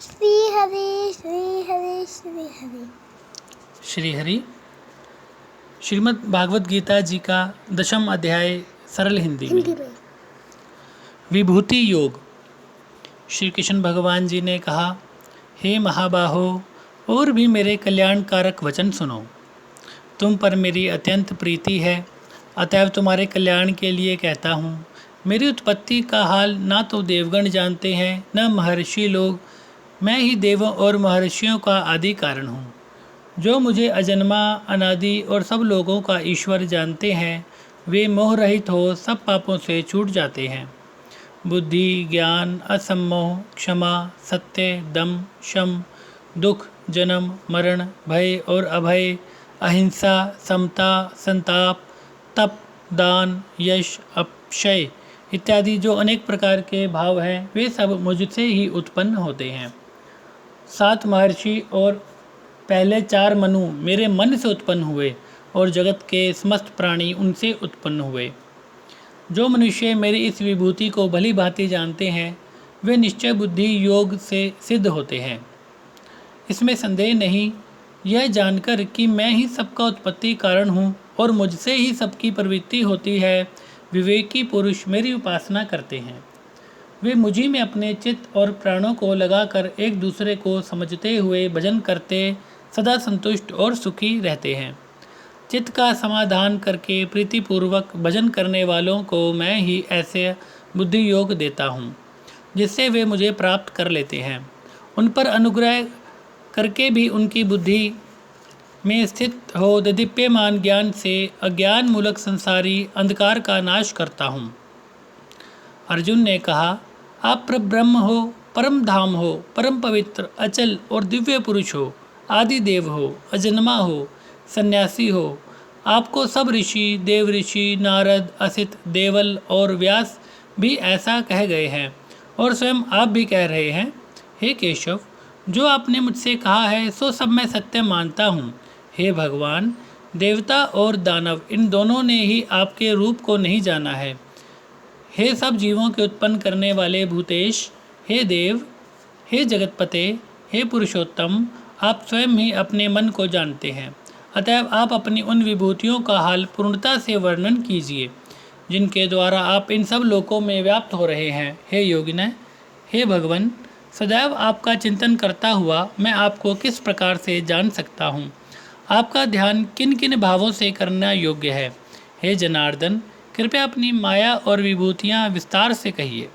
श्री हरि श्री हरि श्री हरि। श्री हरि श्रीमद् भागवत गीता जी का 10वां अध्याय सरल हिंदी में। विभूति योग। श्री कृष्ण भगवान जी ने कहा, हे महाबाहो, और भी मेरे कल्याणकारक वचन सुनो। तुम पर मेरी अत्यंत प्रीति है, अतएव तुम्हारे कल्याण के लिए कहता हूँ। मेरी उत्पत्ति का हाल ना तो देवगण जानते हैं न महर्षि लोग। मैं ही देवों और महर्षियों का आदि कारण हूँ। जो मुझे अजन्मा, अनादि और सब लोगों का ईश्वर जानते हैं, वे मोह रहित हो सब पापों से छूट जाते हैं। बुद्धि, ज्ञान, असम्मोह, क्षमा, सत्य, दम, शम, दुख, जन्म, मरण, भय और अभय, अहिंसा, समता, संताप, तप, दान, यश, अक्षय इत्यादि जो अनेक प्रकार के भाव हैं, वे सब मुझसे ही उत्पन्न होते हैं। 7 महर्षि और पहले 4 मनु मेरे मन से उत्पन्न हुए और जगत के समस्त प्राणी उनसे उत्पन्न हुए। जो मनुष्य मेरी इस विभूति को भली भांति जानते हैं, वे निश्चय बुद्धि योग से सिद्ध होते हैं। इसमें संदेह नहीं, यह जानकर कि मैं ही सबका उत्पत्ति कारण हूँ और मुझसे ही सबकी प्रवृत्ति होती है, विवेकी पुरुष मेरी उपासना करते हैं। वे मुझी में अपने चित्त और प्राणों को लगाकर एक दूसरे को समझते हुए भजन करते सदा संतुष्ट और सुखी रहते हैं। चित्त का समाधान करके प्रीतिपूर्वक भजन करने वालों को मैं ही ऐसे बुद्धि योग देता हूँ, जिससे वे मुझे प्राप्त कर लेते हैं। उन पर अनुग्रह करके भी उनकी बुद्धि में स्थित हो दिव्यमान ज्ञान से अज्ञान मूलक संसारी अंधकार का नाश करता हूँ। अर्जुन ने कहा, आप परब्रह्म हो, परम धाम हो, परम पवित्र, अचल और दिव्य पुरुष हो, आदि देव हो, अजन्मा हो, सन्यासी हो। आपको सब ऋषि, देव ऋषि, नारद, असित, देवल और व्यास भी ऐसा कह गए हैं और स्वयं आप भी कह रहे हैं। हे केशव, जो आपने मुझसे कहा है सो सब मैं सत्य मानता हूँ। हे भगवान, देवता और दानव इन दोनों ने ही आपके रूप को नहीं जाना है। हे सब जीवों के उत्पन्न करने वाले भूतेश, हे देव, हे जगतपते, हे पुरुषोत्तम, आप स्वयं ही अपने मन को जानते हैं। अतएव आप अपनी उन विभूतियों का हाल पूर्णता से वर्णन कीजिए, जिनके द्वारा आप इन सब लोकों में व्याप्त हो रहे हैं। हे योगिन, हे भगवन, सदैव आपका चिंतन करता हुआ मैं आपको किस प्रकार से जान सकता हूँ? आपका ध्यान किन किन भावों से करना योग्य है? हे जनार्दन, कृपया अपनी माया और विभूतियाँ विस्तार से कहिए।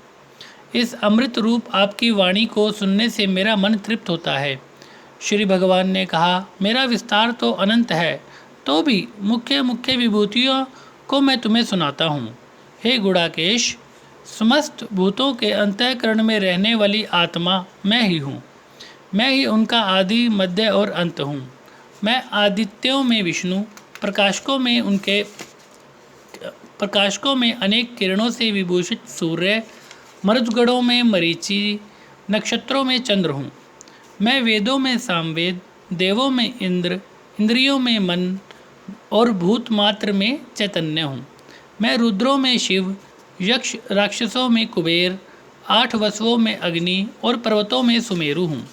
इस अमृत रूप आपकी वाणी को सुनने से मेरा मन तृप्त होता है। श्री भगवान ने कहा, मेरा विस्तार तो अनंत है, तो भी मुख्य मुख्य विभूतियों को मैं तुम्हें सुनाता हूँ। हे गुणाकेश, समस्त भूतों के अंतःकरण में रहने वाली आत्मा मैं ही हूँ। मैं ही उनका आदि, मध्य और अंत हूँ। मैं आदित्यों में विष्णु, प्रकाशकों में अनेक किरणों से विभूषित सूर्य, मरुदगणों में मरीचि, नक्षत्रों में चंद्र हूँ। मैं वेदों में सामवेद, देवों में इंद्र, इंद्रियों में मन और भूत मात्र में चैतन्य हूँ। मैं रुद्रों में शिव, यक्ष राक्षसों में कुबेर, 8 वसुओं में अग्नि और पर्वतों में सुमेरु हूँ।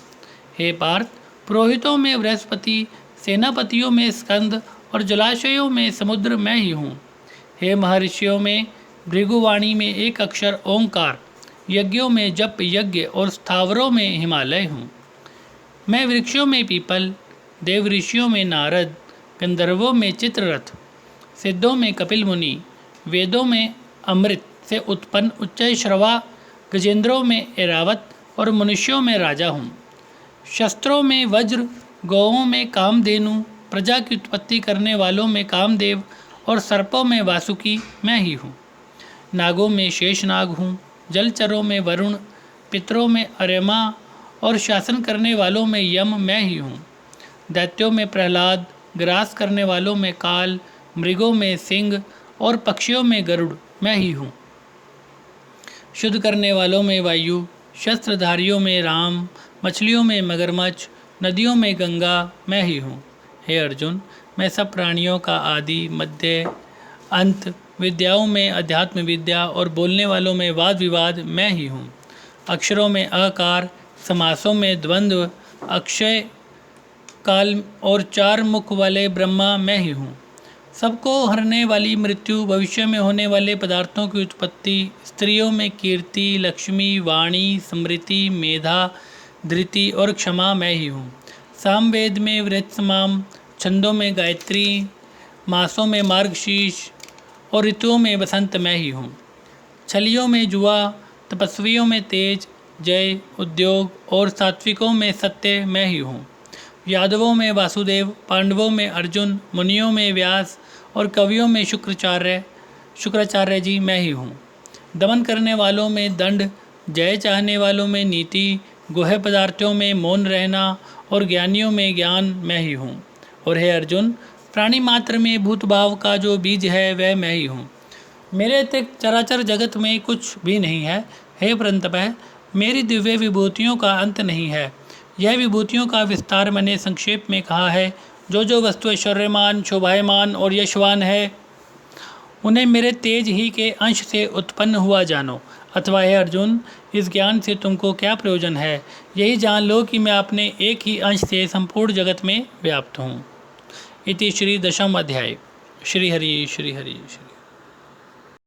हे पार्थ, पुरोहितों में बृहस्पति, सेनापतियों में स्कंद और जलाशयों में समुद्र मैं ही हूँ। हे महर्षियों में भृगुवाणी में एक अक्षर ओंकार, यज्ञों में जप यज्ञ और स्थावरों में हिमालय हूँ। मैं वृक्षों में पीपल, देव ऋषियों में नारद, गंधर्वों में चित्ररथ, सिद्धों में कपिल मुनि, वेदों में अमृत से उत्पन्न उच्चैश्रवा, गजेंद्रों में ऐरावत और मनुष्यों में राजा हूँ। शस्त्रों में वज्र, गौओं में कामधेनु, प्रजा की उत्पत्ति करने वालों में कामदेव और सर्पों में वासुकी मैं ही हूँ। नागों में शेषनाग हूँ, जलचरों में वरुण, पितरों में अर्यमा और शासन करने वालों में यम मैं ही हूँ। दैत्यों में प्रहलाद, ग्रास करने वालों में काल, मृगों में सिंह और पक्षियों में गरुड़ मैं ही हूँ। शुद्ध करने वालों में वायु, शस्त्रधारियों में राम, मछलियों में मगरमच्छ, नदियों में गंगा मैं ही हूँ। हे अर्जुन, मैं सब प्राणियों का आदि, मध्य, अंत, विद्याओं में अध्यात्म विद्या और बोलने वालों में वाद विवाद मैं ही हूँ। अक्षरों में अकार, समासों में द्वंद्व, अक्षय काल और 4 मुख वाले ब्रह्मा मैं ही हूँ। सबको हरने वाली मृत्यु, भविष्य में होने वाले पदार्थों की उत्पत्ति, स्त्रियों में कीर्ति, लक्ष्मी, वाणी, स्मृति, मेधा, धृति और क्षमा मैं ही हूँ। सामवेद में वृत्समाम, छंदों में गायत्री, मासों में मार्गशीर्ष और ऋतुओं में बसंत मैं ही हूँ। छलियों में जुआ, तपस्वियों में तेज, जय, उद्योग और सात्विकों में सत्य मैं ही हूँ। यादवों में वासुदेव, पांडवों में अर्जुन, मुनियों में व्यास और कवियों में शुक्राचार्य जी मैं ही हूँ। दमन करने वालों में दंड, जय चाहने वालों में नीति, गुह्य पदार्थों में मौन रहना और ज्ञानियों में ज्ञान मैं ही हूँ। और हे अर्जुन, प्राणी मात्र में भूत भाव का जो बीज है वह मैं ही हूँ। मेरे अतिरिक्त चराचर जगत में कुछ भी नहीं है। हे परंतप, मेरी दिव्य विभूतियों का अंत नहीं है। यह विभूतियों का विस्तार मैंने संक्षेप में कहा है। जो वस्तु ऐश्वर्यमान, शोभायमान और यशवान है, उन्हें मेरे तेज ही के अंश से उत्पन्न हुआ जानो। अथवा हे अर्जुन, इस ज्ञान से तुमको क्या प्रयोजन है? यही जान लो कि मैं अपने एक ही अंश से संपूर्ण जगत में व्याप्त हूँ। इति श्री 10वें अध्याय। श्री हरि श्री हरि श्री।